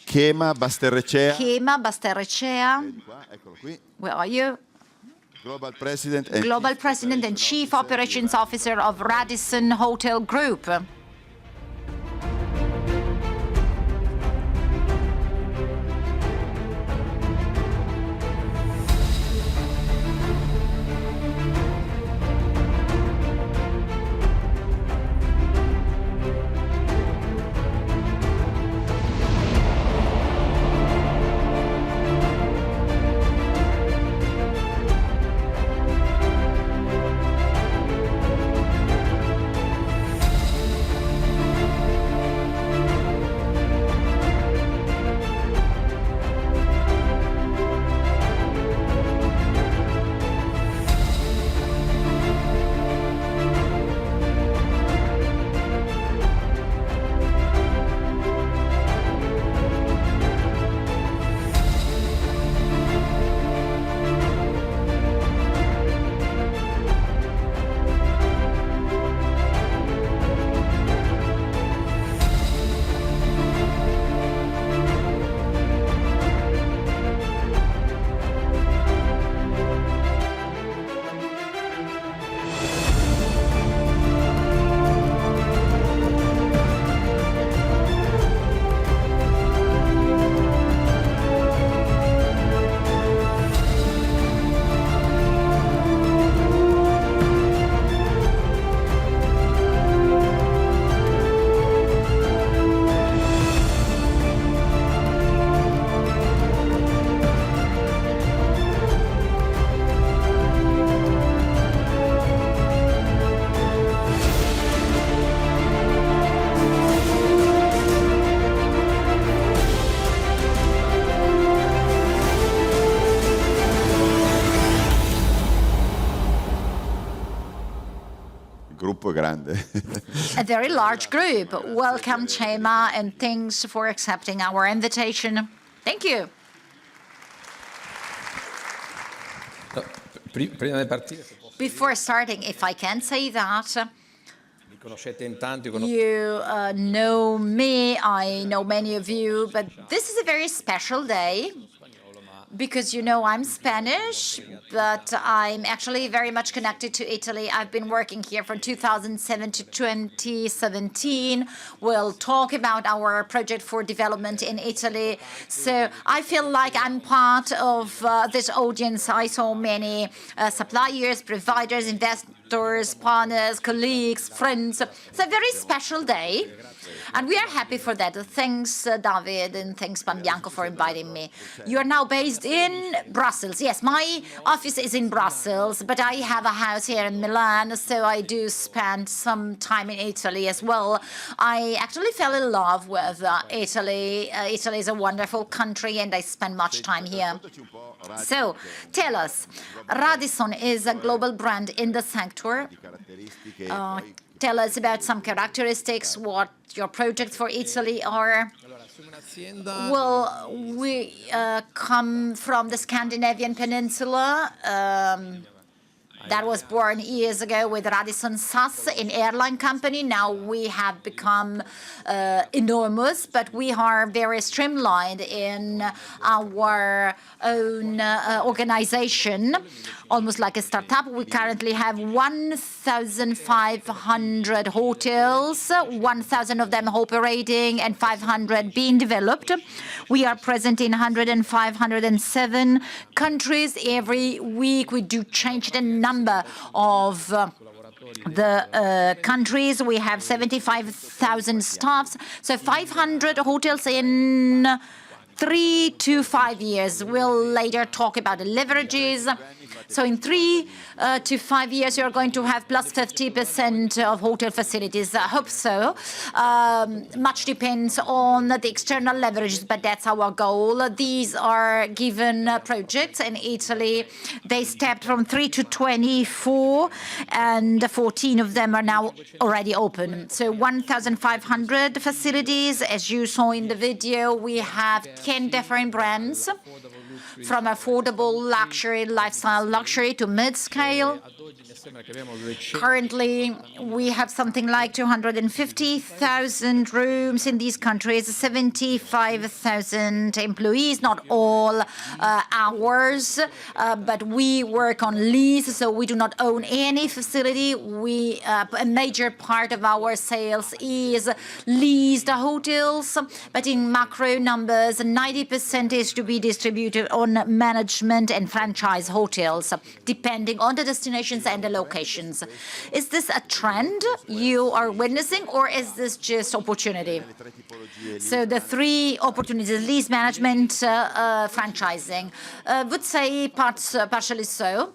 Chema Basterrechea. Chema Basterrechea. Eccolo qui. Where are you? Global President and Chief Operations Officer of Radisson Hotel Group. Gruppo grande. A very large group. Welcome, Chema, and thanks for accepting our invitation. Thank you. Before starting, if I can say that, you know me, I know many of you, but this is a very special day because you know I'm Spanish, but I'm actually very much connected to Italy. I've been working here from 2007 to 2017. We'll talk about our project for development in Italy. So I feel like I'm part of this audience. I saw many suppliers, providers, investors, partners, colleagues, friends. It's a very special day. And we are happy for that. Thanks, David, and thanks, Pambianco, for inviting me. You are now based in Brussels. Yes, my office is in Brussels, but I have a house here in Milan, so I do spend some time in Italy as well. I actually fell in love with Italy. Italy is a wonderful country, and I spend much time here. So, tell us, Radisson is a global brand in the sector. Tell us about some characteristics, what your projects for Italy are. Well, we come from the Scandinavian peninsula. That was born years ago with Radisson SAS, an airline company. Now we have become enormous, but we are very streamlined in our own organization, almost like a startup. We currently have 1,500 hotels, 1,000 of them operating and 500 being developed. We are present in 107 countries. Every week we do change the number of the countries. We have 75,000 staffs, so 500 hotels in 3 to 5 years. We'll later talk about the leverages. So in 3 to 5 years, you're going to have plus 50% of hotel facilities. I hope so. Much depends on the external leverages, but that's our goal. These are given projects in Italy. They stepped from 3 to 24, and 14 of them are now already open. So 1,500 facilities. As you saw in the video, we have 10 different brands, from affordable luxury, lifestyle luxury to mid-scale. Currently, we have something like 250,000 rooms in these countries, 75,000 employees, not all ours, but we work on lease, so we do not own any facility. A major part of our sales is leased hotels, but in macro numbers, 90% is to be distributed on management and franchise hotels, depending on the destinations and the locations. Is this a trend you are witnessing, or is this just opportunity? So the three opportunities: lease management, franchising. Would say partially so.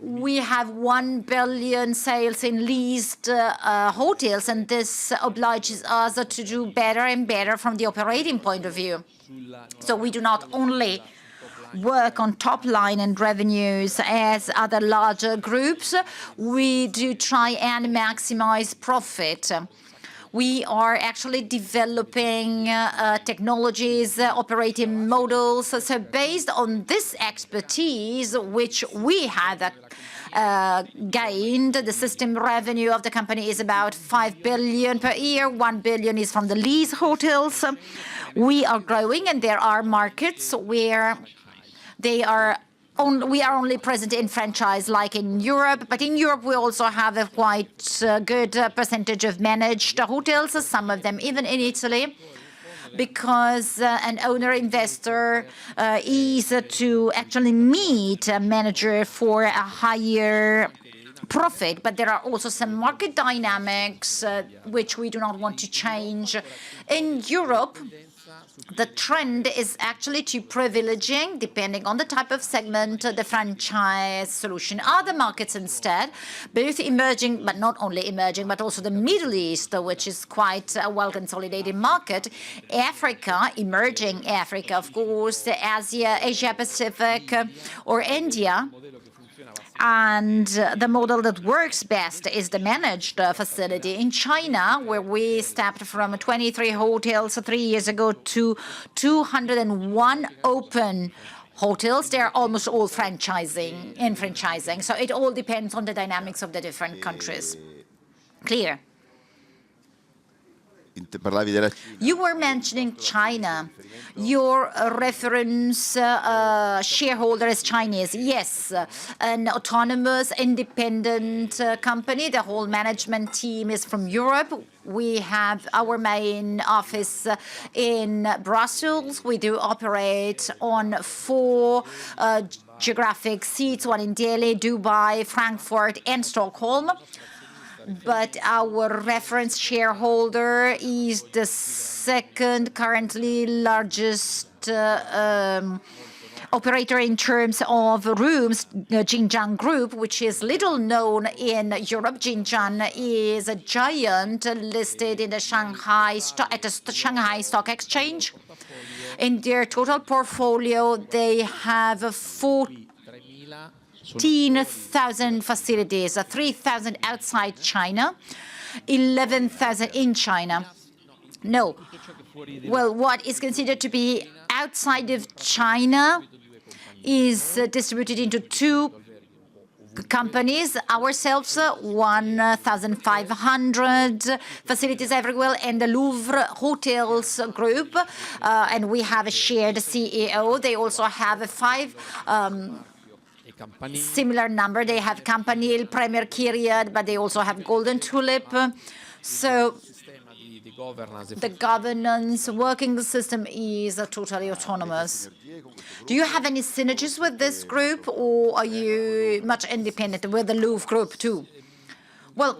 We have 1 billion sales in leased hotels, and this obliges us to do better and better from the operating point of view. So we do not only work on top line and revenues as other larger groups, we do try and maximize profit. We are actually developing technologies, operating models. So based on this expertise, which we have gained, the system revenue of the company is about 5 billion per year. 1 billion is from the lease hotels. We are growing, and there are markets where we are only present in franchise, like in Europe. But in Europe, we also have a quite good percentage of managed hotels, some of them even in Italy, because an owner-investor is to actually meet a manager for a higher profit. But there are also some market dynamics which we do not want to change. In Europe, the trend is actually to privileging, depending on the type of segment, the franchise solution. Other markets instead, both emerging, but not only emerging, but also the Middle East, which is quite a well-consolidated market. Africa, emerging Africa, of course, Asia, Asia-Pacific, or India. And the model that works best is the managed facility. In China, where we stepped from 23 hotels 3 years ago to 201 open hotels, they're almost all franchising. So it all depends on the dynamics of the different countries. Clear? You were mentioning China. Your reference shareholder is Chinese. Yes, an autonomous, independent company. The whole management team is from Europe. We have our main office in Brussels. We do operate on 4 geographic seats, one in Delhi, Dubai, Frankfurt, and Stockholm. But our reference shareholder is the second currently largest operator in terms of rooms, Jinjiang Group, which is little known in Europe. Jinjiang is a giant listed in the Shanghai Stock Exchange. In their total portfolio, they have 14,000 facilities, 3,000 outside China, 11,000 in China. No. Well, what is considered to be outside of China is distributed into 2 companies, ourselves, 1,500 facilities everywhere, and the Louvre Hotels Group, and we have a shared CEO. They also have a 5 similar number. They have Campanile, Premier Kyriad, but they also have Golden Tulip. So the governance working system is totally autonomous. Do you have any synergies with this group, or are you much independent with the Louvre Group too? Well,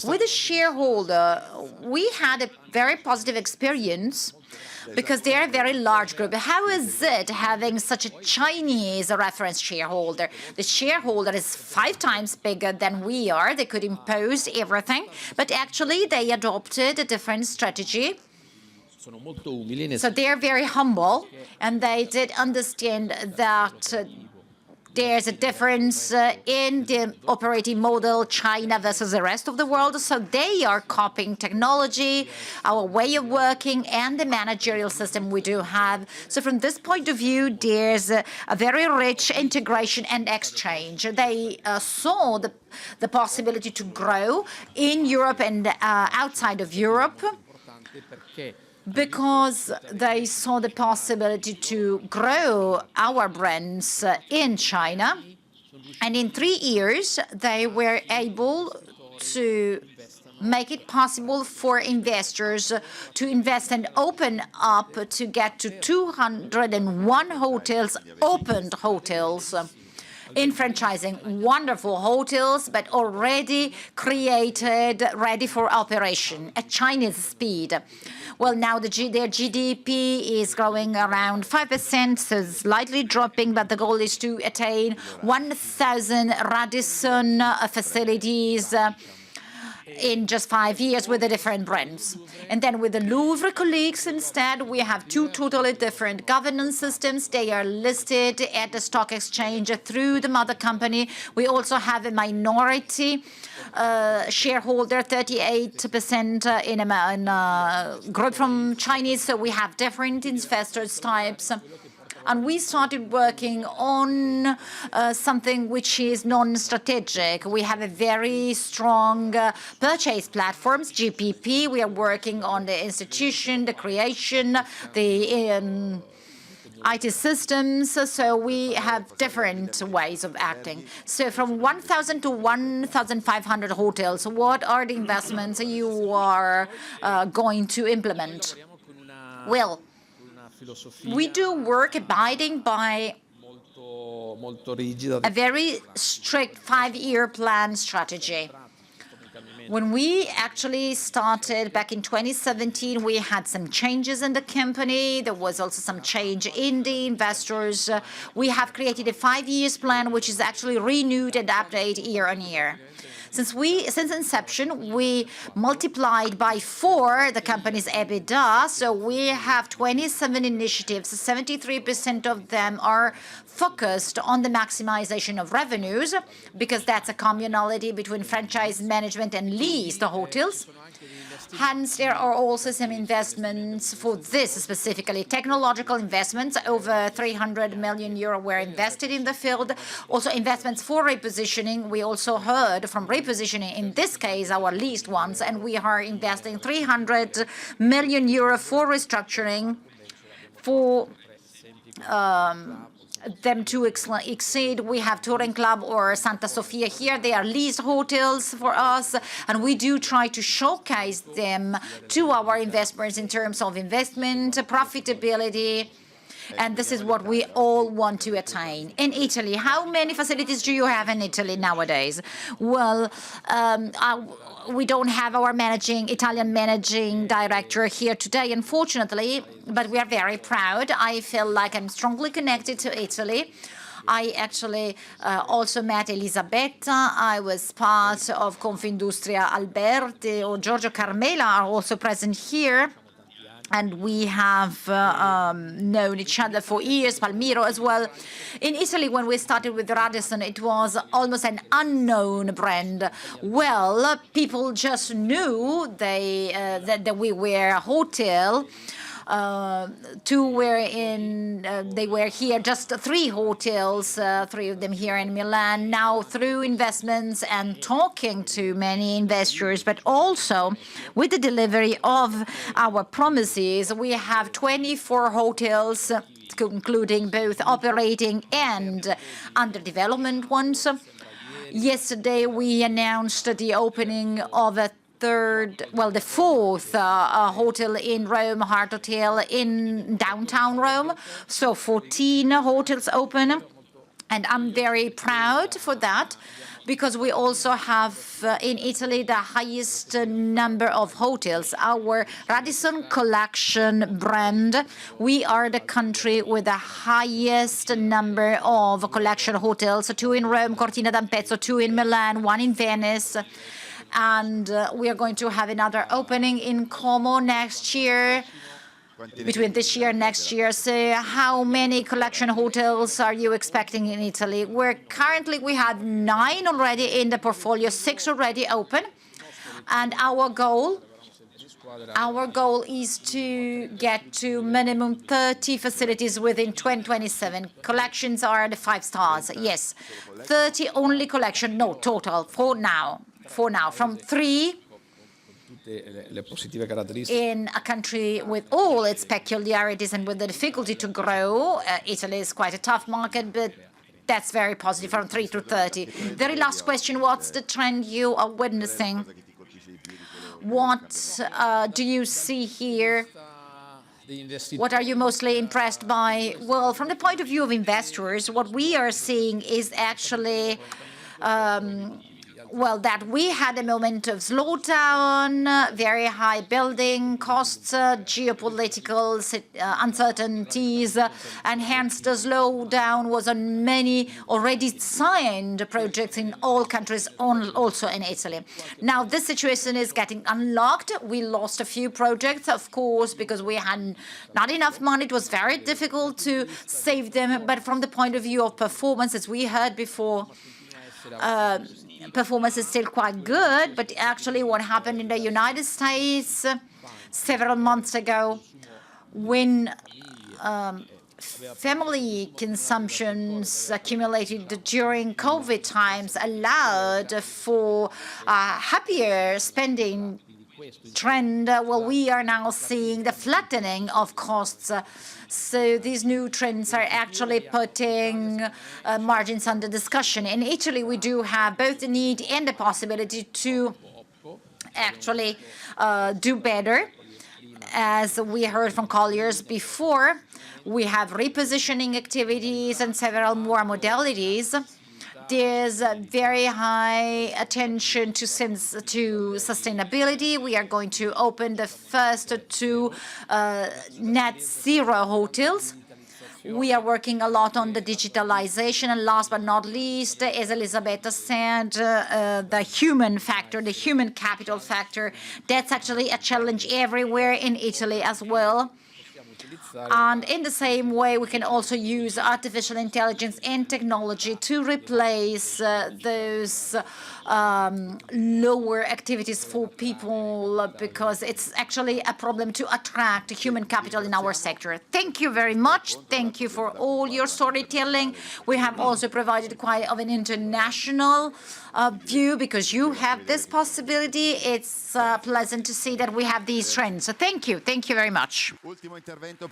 with the shareholder, we had a very positive experience because they are a very large group. How is it having such a Chinese reference shareholder? The shareholder is 5 times bigger than we are. They could impose everything, but actually they adopted a different strategy. So they are very humble, and they did understand that There's a difference in the operating model, China versus the rest of the world. So they are copying technology, our way of working, and the managerial system we do have. So from this point of view, there's a very rich integration and exchange. They saw the possibility to grow in Europe and outside of Europe, because they saw the possibility to grow our brands in China. And in 3 years, they were able to make it possible for investors to invest and open up to get to 201 hotels, opened hotels. In franchising, wonderful hotels, but already created, ready for operation at Chinese speed. Well, now their GDP is growing around 5%, so slightly dropping, but the goal is to attain 1,000 Radisson facilities in just 5 years with the different brands. And then with the Louvre colleagues instead, we have 2 totally different governance systems. They are listed at the stock exchange through the mother company. We also have a minority shareholder, 38% in a group from Chinese. So we have different investors types. And we started working on something which is non-strategic. We have a very strong purchase platforms, GPP. We are working on the institution, the creation, the IT systems. So we have different ways of acting. So from 1,000 to 1,500 hotels, what are the investments you are going to implement? Well, we do work abiding by a very strict 5-year plan strategy. When we actually started back in 2017, we had some changes in the company. There was also some change in the investors. We have created a 5-year plan, which is actually renewed and updated year on year. Since inception, we multiplied by 4 the company's EBITDA, so we have 27 initiatives. 73% of them are focused on the maximization of revenues, because that's a commonality between franchise management and lease the hotels. Hence, there are also some investments for this specifically, technological investments. Over 300 million euro were invested in the field. Also investments for repositioning. We also heard from repositioning, in this case, our leased ones, and we are investing 300 million euro for restructuring, for them to exceed. We have Touring Club or Santa Sofia here. They are leased hotels for us, and we do try to showcase them to our investors in terms of investment, profitability, and this is what we all want to attain. In Italy, how many facilities do you have in Italy nowadays? Well, we don't have our Italian managing director here today, unfortunately, but we are very proud. I feel like I'm strongly connected to Italy. I actually also met Elisabetta. I was part of Confindustria Alberti, or Giorgio Carmela are also present here. And we have known each other for years, Palmiro as well. In Italy, when we started with Radisson, it was almost an unknown brand. Well, people just knew that we were a hotel. They were here, just 3 hotels, 3 of them here in Milan. Now, through investments and talking to many investors, but also with the delivery of our promises, we have 24 hotels, including both operating and under development ones. Yesterday, we announced the opening of the 4th hotel in Rome, Heart Hotel in downtown Rome. So 14 hotels open, and I'm very proud for that, because we also have in Italy the highest number of hotels. Our Radisson Collection brand, we are the country with the highest number of collection hotels, 2 in Rome, Cortina d'Ampezzo, 2 in Milan, 1 in Venice. And we are going to have another opening in Como next year. between this year and next year. So how many collection hotels are you expecting in Italy? We have 9 already in the portfolio, 6 already open. And our goal is to get to minimum 30 facilities within 2027. Collections are the 5 stars. Yes, 30 only collection, no, total, for now, from 3 in a country with all its peculiarities and with the difficulty to grow. Italy is quite a tough market, but that's very positive, from 3 to 30. Very last question, what's the trend you are witnessing? What do you see here? What are you mostly impressed by? Well, from the point of view of investors, what we are seeing is actually that we had a moment of slowdown, very high building costs, geopolitical uncertainties, and hence the slowdown was on many already signed projects in all countries, also in Italy. Now, this situation is getting unlocked. We lost a few projects, of course, because we had not enough money. It was very difficult to save them. But from the point of view of performance, as we heard before, performance is still quite good, but actually what happened in the United States several months ago, when family consumptions accumulated during COVID times allowed for happier spending trend, we are now seeing the flattening of costs. So these new trends are actually putting margins under discussion. In Italy, we do have both the need and the possibility to actually do better. As we heard from Colliers before, we have repositioning activities and several more modalities. There's a very high attention to sustainability. We are going to open the first 2 net zero hotels. We are working a lot on the digitalization. And last but not least, as Elisabetta said, the human factor, the human capital factor, that's actually a challenge everywhere in Italy as well. And in the same way, we can also use artificial intelligence and technology to replace those lower activities for people, because it's actually a problem to attract human capital in our sector. Thank you very much. Thank you for all your storytelling. We have also provided quite of an international view, because you have this possibility. It's pleasant to see that we have these trends. So thank you. Thank you very much.